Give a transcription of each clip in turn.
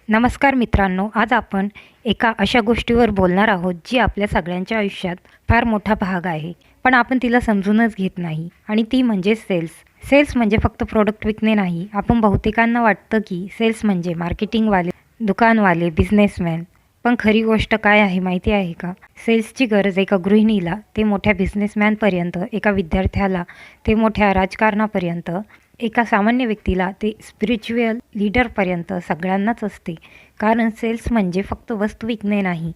नमस्कार मित्रांनो, आज आपण एका अशा गोष्टीवर बोलणार आहोत जी आपल्या सगळ्यांच्या आयुष्यात फार मोठा भाग आहे, पण आपण तिला समजूनच घेत नाही आणि ती म्हणजे सेल्स. सेल्स म्हणजे फक्त प्रोडक्ट विकणे नाही. आपण बहुतेकांना वाटतं की सेल्स म्हणजे मार्केटिंगवाले, दुकानवाले, बिझनेसमॅन. पण खरी गोष्ट काय आहे माहिती आहे का? सेल्सची गरज एका गृहिणीला ते मोठ्या बिझनेसमॅनपर्यंत, एका विद्यार्थ्याला ते मोठ्या राजकारणापर्यंत, एका सामान्य व्यक्तीला ते स्पिरिच्युअल लीडरपर्यंत सगळ्यांनाच असते. कारण सेल्स म्हणजे फक्त वस्तू विकणे नाही.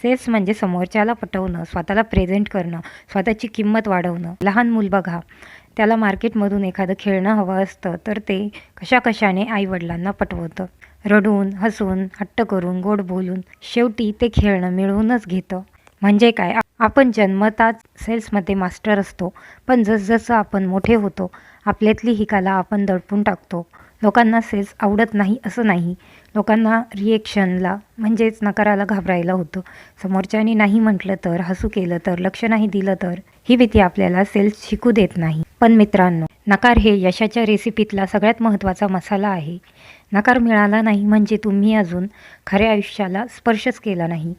सेल्स म्हणजे समोरच्याला पटवणं, स्वतःला प्रेझेंट करणं, स्वतःची किंमत वाढवणं. लहान मूल बघा, त्याला मार्केटमधून एखादं खेळणं हवं असतं तर ते कशाकशाने आईवडिलांना पटवतं. रडून, हसून, हट्ट करून, गोड बोलून शेवटी ते खेळणं मिळवूनच घेतं. म्हणजे काय, आपण जन्मताच सेल्समध्ये मास्टर असतो, पण जसजसं आपण मोठे होतो आपल्यातली ही कला आपण दडपून टाकतो. लोकांना सेल्स आवडत नाही असं नाही, लोकांना रिएक्शनला म्हणजेच नकाराला घाबरायला होतं. समोरच्याने नाही म्हटलं तर, हसू केलं तर, लक्ष नाही दिलं तर, ही भीती आपल्याला सेल्स शिकू देत नाही. पण मित्रांनो, नकार हे यशाच्या रेसिपीतला सगळ्यात महत्त्वाचा मसाला आहे. नकार मिळाला नाही म्हणजे तुम्ही अजून खऱ्या आयुष्याला स्पर्शच केला नाही.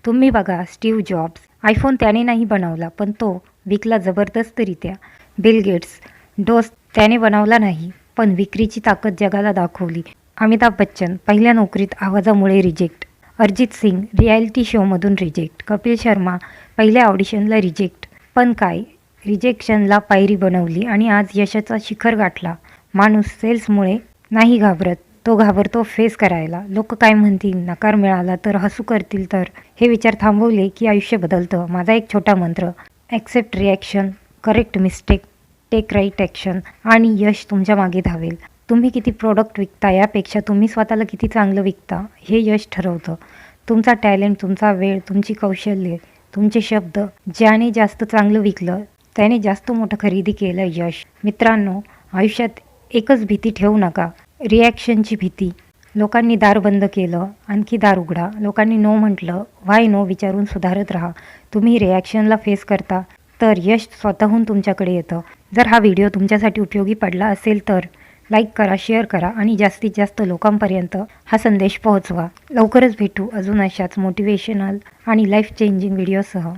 तुम्ही बघा, स्टीव्ह जॉब्स, आयफोन त्याने नाही बनवला पण तो विकला जबरदस्तरित्या. बिल गेट्स, डोस त्याने बनवला नाही पण विक्रीची ताकद जगाला दाखवली. अमिताभ बच्चन, पहिल्या नोकरीत आवाजामुळे रिजेक्ट. अरिजित सिंग, रियालिटी शोमधून रिजेक्ट. कपिल शर्मा, पहिल्या ऑडिशनला रिजेक्ट. पण काय, रिजेक्शनला पायरी बनवली आणि आज यशाचा शिखर गाठला. माणूस सेल्समुळे नाही घाबरत, तो घाबरतो फेस करायला. लोक काय म्हणतील, नकार मिळाला तर, हसू करतील तर, हे विचार थांबवले की आयुष्य बदलतं. माझा एक छोटा मंत्र: accept reaction, correct mistake, take right action आणि यश तुमच्या मागे धावेल. तुम्ही किती प्रोडक्ट विकता यापेक्षा तुम्ही स्वतःला किती चांगलं विकता हे यश ठरवतं. तुमचा टॅलेंट, तुमचा वेळ, तुमची कौशल्ये, तुमचे शब्द, ज्याने जास्त चांगलं विकलं त्याने जास्त मोठं खरेदी केलं यश. मित्रांनो, आयुष्यात एकच भीती ठेवू नका, रिॲक्शनची भीती. लोकांनी दार बंद केलं, आणखी दार उघडा. लोकांनी नो म्हटलं, व्हाय नो विचारून सुधारत राहा. तुम्ही रिॲक्शनला फेस करता तर यश स्वतःहून तुमच्याकडे येतं. जर हा व्हिडिओ तुमच्यासाठी उपयोगी पडला असेल तर लाईक करा, शेअर करा आणि जास्तीत जास्त लोकांपर्यंत हा संदेश पोहोचवा. लवकरच भेटू अजून अशाच मोटिवेशनल आणि लाईफ चेंजिंग व्हिडिओसह.